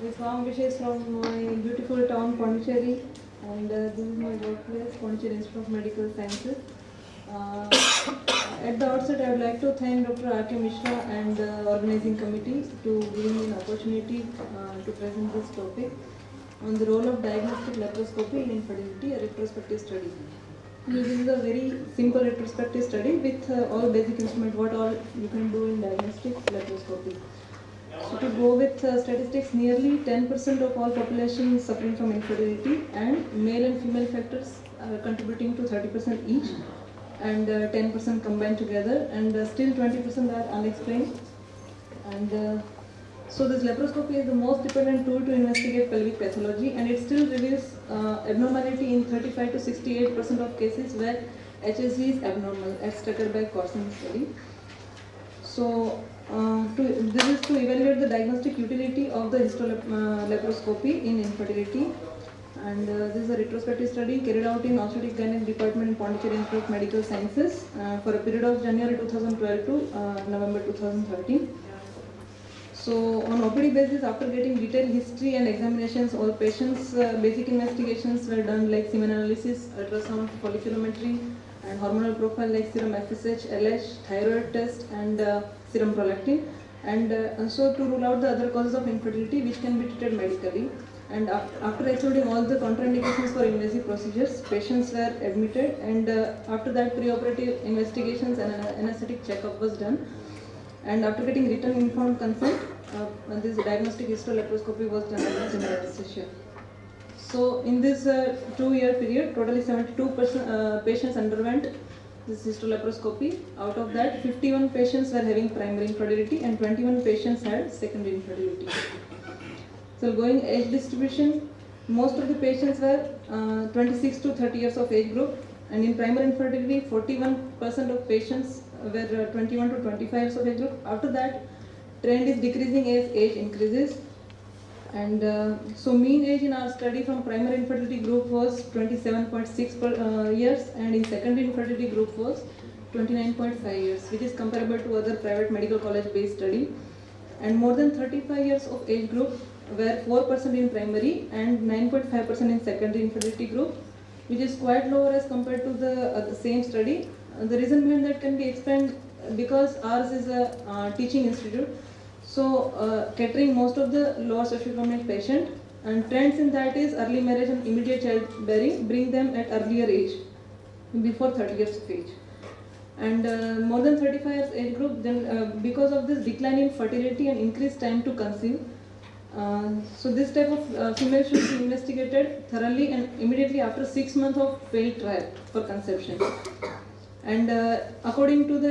Islam wishes from my beautiful town Pondicherry, and this is my workplace, Pondicherry Institute of Medical Sciences. Uh, at the outset, I would like to thank Dr. R.K. Mishra and the organizing committee to giving me an opportunity to present this topic on the role of diagnostic laparoscopy in infertility, a retrospective study. This is a very simple retrospective study with all basic instruments, what all you can do in diagnostic laparoscopy. So to go with statistics, nearly 10% of all population suffering from infertility, and male and female factors are contributing to 30% each, and 10% combined together, and still 20% are unexplained. And so this laparoscopy is the most dependent tool to investigate pelvic pathology, and it still reveals abnormality in 35 to 68% of cases where HSG is abnormal, as stated by Corson study. So this is to evaluate the diagnostic utility of the histolaparoscopy in infertility. And this is a retrospective study carried out in Obstetric Gynec Department in Pondicherry Institute of Medical Sciences for a period of January 2012 to November 2013. So on OPD basis, after getting detailed history and examinations, all patients' basic investigations were done, like semen analysis, ultrasound, folliculometry, and hormonal profile like serum FSH, LH, thyroid test, and serum prolactin, and also to rule out the other causes of infertility which can be treated medically. And after excluding all the contraindications for invasive procedures, patients were admitted, and after that preoperative investigations and an anesthetic checkup was done. And after getting written informed consent, this diagnostic histolaparoscopy was done as general anesthesia. So in this 2-year period, totally 72% patients underwent this histolaparoscopy. Out of that, 51 patients were having primary infertility and 21 patients had secondary infertility. So going age distribution, most of the patients were 26 to 30 years of age group, and in primary infertility, 41% of patients were 21 to 25 years of age group. After that, trend is decreasing as age increases. And so mean age in our study from primary infertility group was 27.6 years, and in secondary infertility group was 29.5 years, which is comparable to other private medical college based study. And more than 35 years of age group were 4% in primary and 9.5% in secondary infertility group, which is quite lower as compared to the same study. The reason behind that can be explained because ours is a teaching institute, so catering most of the lower socioeconomic patient, and trends in that is early marriage and immediate childbearing bring them at earlier age, before 30 years of age. And more than 35 years age group, then because of this decline in fertility and increased time to conceive, so this type of female should be investigated thoroughly and immediately after 6 months of failed trial for conception. And according to the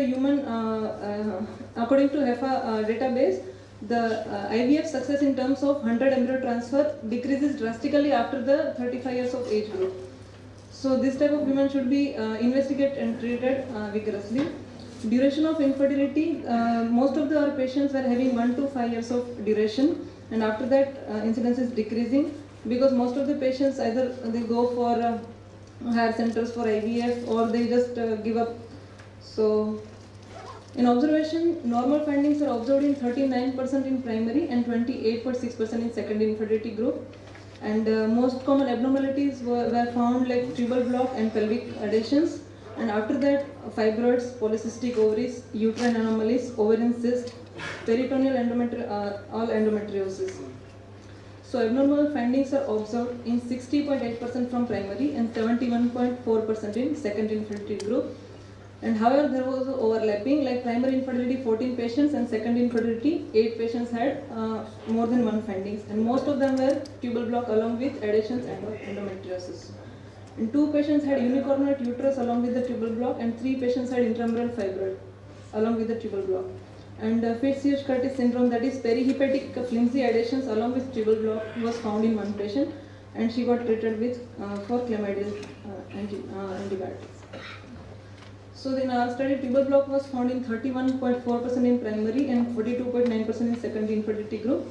according to HEFA database, the IVF success in terms of 100 embryo transfer decreases drastically after the 35 years of age group. So this type of women should be investigated and treated vigorously. Duration of infertility, most of our patients were having 1 to 5 years of duration, and after that incidence is decreasing because most of the patients either they go for higher centers for IVF or they just give up. So in observation, normal findings are observed in 39% in primary and 28.6% in secondary infertility group. And most common abnormalities were found like tubal block and pelvic adhesions. And after that, fibroids, polycystic ovaries, uterine anomalies, ovarian cyst, peritoneal all endometriosis. So abnormal findings are observed in 60.8% from primary and 71.4% in secondary infertility group. And however, there was overlapping, like primary infertility 14 patients and secondary infertility 8 patients had more than one findings, and most of them were tubal block along with adhesions and endometriosis. And 2 patients had unicornuate uterus along with the tubal block, and 3 patients had intramural fibroid along with the tubal block. And Fitz-Hughes-Curtis syndrome, that is perihepatic flimsy adhesions along with tubal block, was found in one patient, and she got treated with for chlamydial antibiotics. So in our study, tubal block was found in 31.4% in primary and 42.9% in secondary infertility group,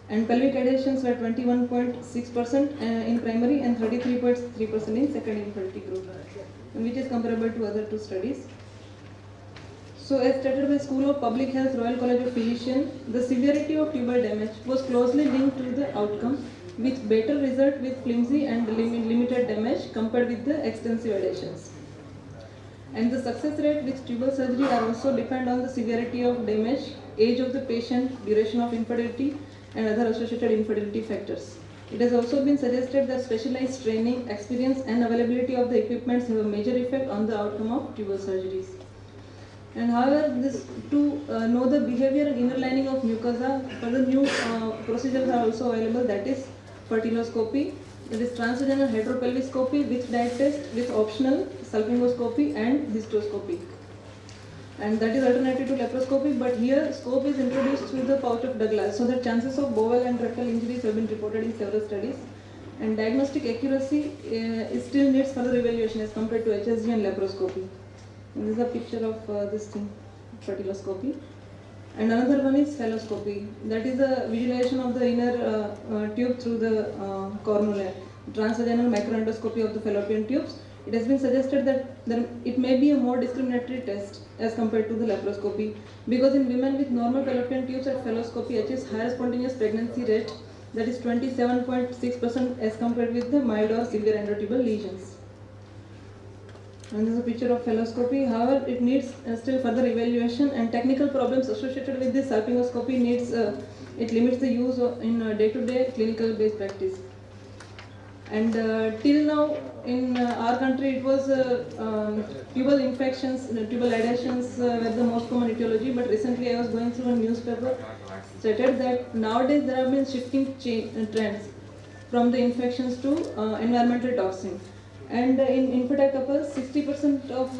and pelvic adhesions were 21.6% in primary and 33.3% in secondary infertility group, which is comparable to other 2 studies. So as stated by School of Public Health, Royal College of Physicians, the severity of tubal damage was closely linked to the outcome, with better result with flimsy and limited damage compared with the extensive adhesions. And the success rate with tubal surgery are also depend on the severity of damage, age of the patient, duration of infertility, and other associated infertility factors. It has also been suggested that specialized training, experience, and availability of the equipments have a major effect on the outcome of tubal surgeries. And however, to know the behavior and inner lining of mucosa, further new procedures are also available, that is fertiloscopy, that is transvaginal heteropelviscopy with diet test, with optional salpingoscopy and histoscopy. And that is alternative to laparoscopy, but here scope is introduced through the pouch of Douglas, so that chances of bowel and rectal injuries have been reported in several studies. And diagnostic accuracy still needs further evaluation as compared to HSG and laparoscopy. And this is a picture of this thing, fertiloscopy. And another one is phalloscopy. That is a visualization of the inner tube through the cornula. Transvaginal microendoscopy of the fallopian tubes. It has been suggested that it may be a more discriminatory test as compared to the laparoscopy, because in women with normal fallopian tubes at phalloscopy achieves higher spontaneous pregnancy rate, that is 27.6% as compared with the mild or severe endotubal lesions. And this is a picture of phalloscopy. However, it needs still further evaluation, and technical problems associated with this salpingoscopy needs it limits the use in day-to-day clinical based practice. And till now in our country it was tubal infections, tubal adhesions were the most common etiology, but recently I was going through a newspaper stated that nowadays there have been shifting trends from the infections to environmental toxin. And in infertile couples, 60% of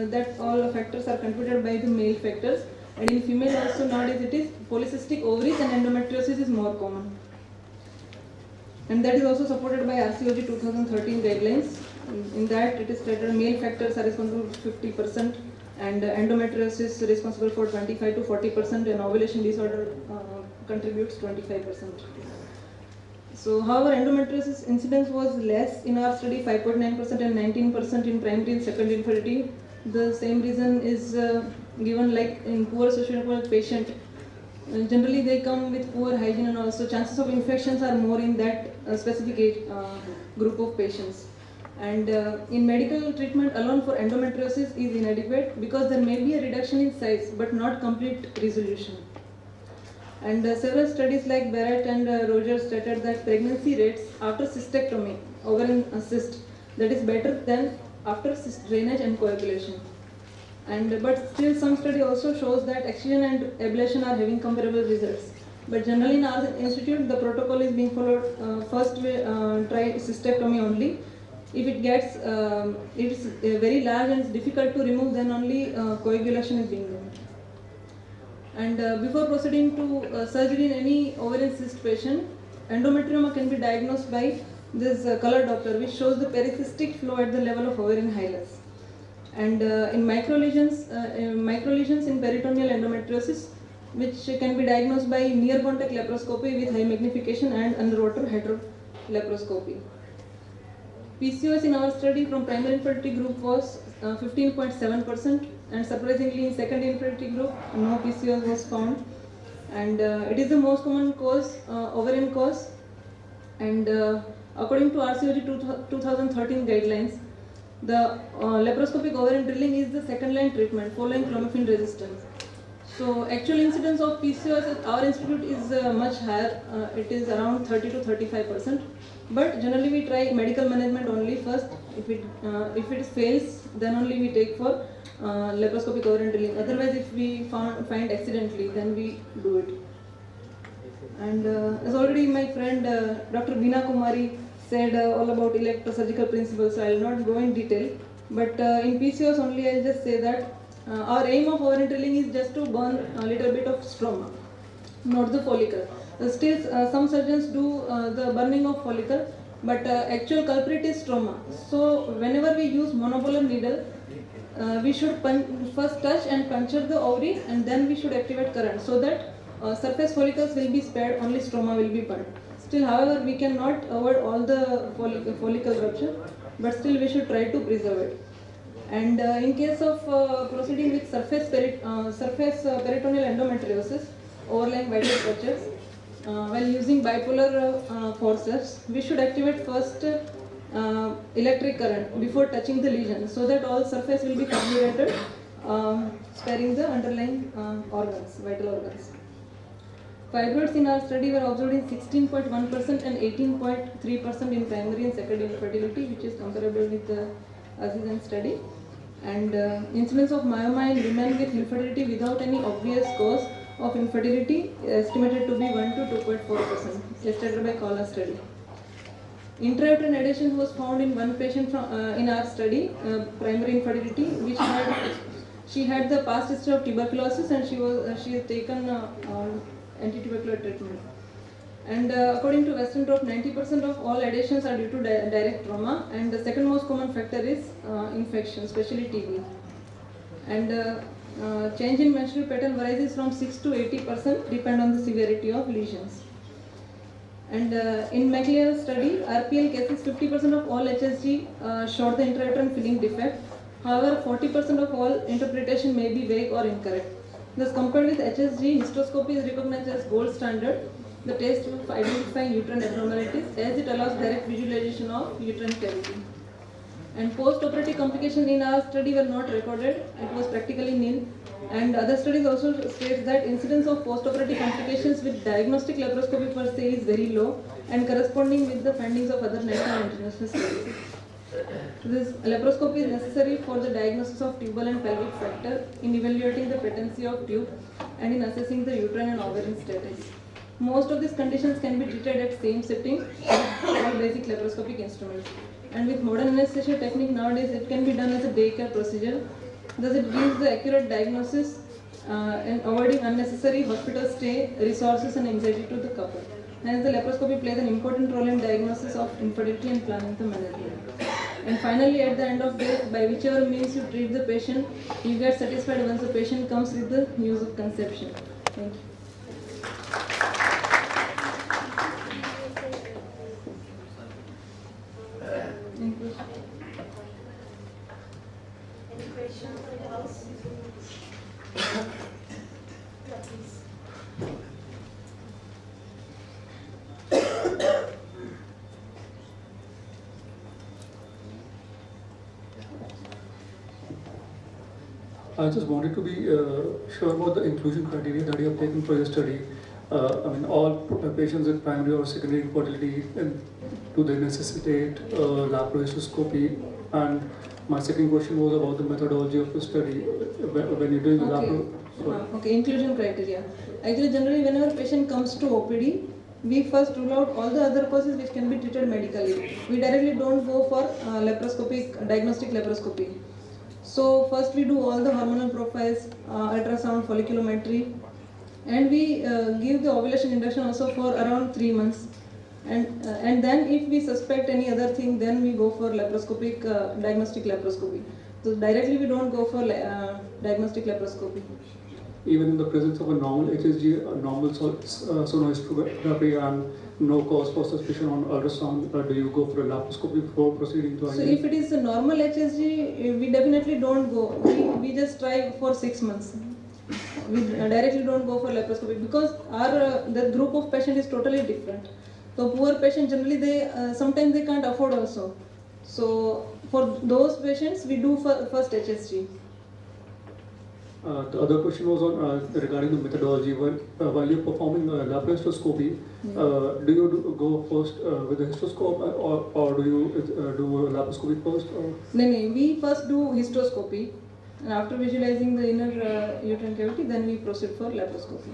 that all factors are contributed by the male factors, and in female also nowadays it is polycystic ovaries and endometriosis is more common. And that is also supported by RCOG 2013 guidelines. In that it is stated male factors are responsible for 50% and endometriosis is responsible for 25 to 40% and ovulation disorder contributes 25%. So however, endometriosis incidence was less in our study, 5.9% and 19% in primary and secondary infertility. The same reason is given like in poor socioeconomic patient. Generally they come with poor hygiene and also chances of infections are more in that specific age, group of patients. And in medical treatment alone for endometriosis is inadequate because there may be a reduction in size but not complete resolution. And several studies like Barrett and Rogers stated that pregnancy rates after cystectomy, ovarian cyst, that is better than after cyst drainage and coagulation. But still some study also shows that excision and ablation are having comparable results. But generally in our institute the protocol is being followed. First we try cystectomy only. If it gets it's very large and it's difficult to remove, then only coagulation is being done. And before proceeding to surgery in any ovarian cyst patient, endometrioma can be diagnosed by this color Doppler, which shows the pericystic flow at the level of ovarian hilus. And in microlesions in peritoneal endometriosis, which can be diagnosed by near contact laparoscopy with high magnification and underwater heterolaparoscopy. PCOS in our study from primary infertility group was 15.7%, and surprisingly in secondary infertility group no PCOS was found. And it is the most common cause, ovarian cause. And according to RCOG 2013 guidelines, the laparoscopic ovarian drilling is the second line treatment following clomiphene resistance. So actual incidence of PCOS at our institute is much higher. It is around 30 to 35%. But generally we try medical management only first. If it fails, then only we take for laparoscopic ovarian drilling. Otherwise, if we find accidentally, then we do it. And as already my friend Dr. Veena Kumari said all about electrosurgical principles, so I will not go in detail. But in PCOS only I will just say that our aim of ovarian drilling is just to burn a little bit of stroma, not the follicle. Still some surgeons do the burning of follicle, but actual culprit is stroma. So whenever we use monopolar needle, we should first touch and puncture the ovary, and then we should activate current so that surface follicles will be spared, only stroma will be burned. Still, however, we cannot avoid all the follicle rupture, but still we should try to preserve it. And in case of proceeding with surface peritoneal endometriosis, overlying vital structures, while using bipolar forceps, we should activate first electric current before touching the lesion, so that all surface will be conjugated, sparing the underlying organs, vital organs. Fibroids in our study were observed in 16.1% and 18.3% in primary and secondary infertility, which is comparable with the Aziz study. And incidence of myoma in women with infertility without any obvious cause of infertility estimated to be 1 to 2.4%, estimated by Kala study. Intrauterine adhesion was found in one patient from in our study, primary infertility, which she had the past history of tuberculosis, and she had taken anti-tubercular treatment. And according to Western Drop, 90% of all adhesions are due to direct trauma, and the second most common factor is infection, especially TB. And change in menstrual pattern varies from 6 to 80%, depend on the severity of lesions. And in McLeod study, RPL cases, 50% of all HSG showed the intrauterine filling defect. However, 40% of all interpretation may be vague or incorrect. Thus, compared with HSG, hysteroscopy is recognized as gold standard, the test of identifying uterine abnormalities, as it allows direct visualization of uterine cavity. And post-operative complications in our study were not recorded, it was practically nil. And other studies also state that incidence of post-operative complications with diagnostic laparoscopy per se is very low and corresponding with the findings of other national and international studies. This laparoscopy is necessary for the diagnosis of tubal and pelvic fracture, in evaluating the patency of tube, and in assessing the uterine and ovarian status. Most of these conditions can be treated at same setting with all basic laparoscopic instruments. And with modern anesthesia technique nowadays, it can be done as a daycare procedure. Thus, it gives the accurate diagnosis and avoiding unnecessary hospital stay, resources, and anxiety to the couple. Hence, the laparoscopy plays an important role in diagnosis of infertility and planning the management. And finally, at the end of the day, by whichever means you treat the patient, you get satisfied once the patient comes with the news of conception. Thank you. Any questions from the house? I just wanted to be sure about the inclusion criteria that you have taken for your study. I mean, all patients with primary or secondary infertility, do they necessitate laparoscopy? And my second question was about the methodology of the study. When you're doing the Okay, inclusion criteria. Actually, generally, whenever patient comes to OPD, we first rule out all the other causes which can be treated medically. We directly don't go for diagnostic laparoscopy. So first we do all the hormonal profiles, ultrasound, folliculometry, and we give the ovulation induction also for around 3 months. And then if we suspect any other thing, then we go for laparoscopic, diagnostic laparoscopy. So directly we don't go for diagnostic laparoscopy. Even in the presence of a normal HSG, a normal sonography, and no cause for suspicion on ultrasound, do you go for a laparoscopy before proceeding to IVF? So if it is a normal HSG, we definitely don't go. We just try for 6 months. We directly don't go for laparoscopy because the group of patient is totally different. So poor patient generally sometimes they can't afford also. So for those patients we do first HSG. The other question was on regarding the methodology. While you're performing laparoscopy, do you go first with the hysteroscope, or do you do laparoscopy first? No, we first do hysteroscopy, and after visualizing the inner uterine cavity, then we proceed for laparoscopy.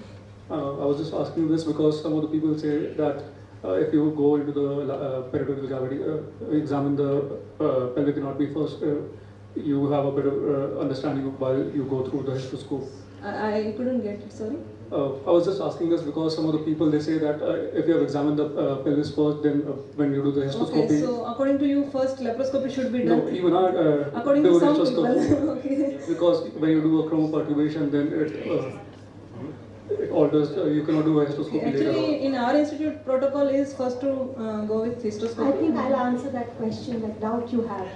I was just asking this because some of the people say that if you go into the peritoneal cavity, examine the pelvic anatomy first, you have a better understanding of while you go through the hysteroscope. I couldn't get it, sorry. I was just asking this because some of the people, they say that if you have examined the pelvis first, then when you do the hysteroscopy... Okay, so according to you, first laparoscopy should be done? No, even I according do to some hysteroscopy. people. Okay. Because when you do a chromoperturbation, then it alters, you cannot do a hysteroscopy later on. Actually, in our institute, protocol is first to go with hysteroscopy. I think I'll answer that question, that doubt you have.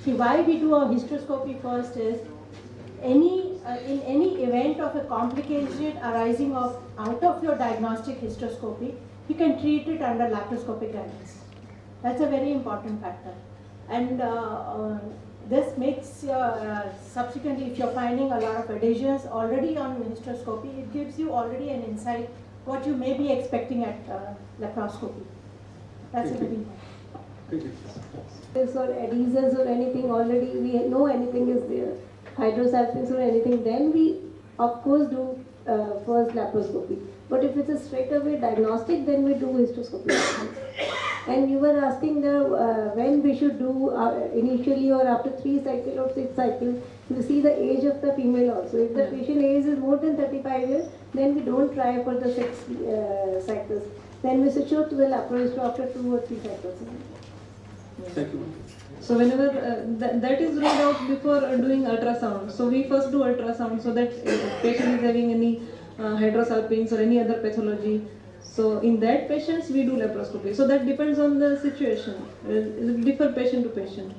See, why we do a hysteroscopy first is in any event of a complication arising out of your diagnostic hysteroscopy, you can treat it under laparoscopic guidance. That's a very important factor. And this makes your, subsequently, if you're finding a lot of adhesions already on hysteroscopy, it gives you already an insight what you may be expecting at laparoscopy. That's a very important. Thank you. Or adhesives or anything already, we know anything is there, hydrosalpinx or anything, then we of course do first laparoscopy. But if it's a straight away diagnostic, then we do hysteroscopy. And you were asking when we should do initially or after 3 cycles or 6 cycles, you see the age of the female also. If the patient age is more than 35 years, then we don't try for the 6 cycles. Then we switch over to the laparoscopy after 2 or 3 cycles. Thank you. So whenever that is ruled out before doing ultrasound. So we first do ultrasound so that if patient is having any hydrosalpinx or any other pathology. So in that patients we do laparoscopy. So that depends on the situation. It differs patient to patient.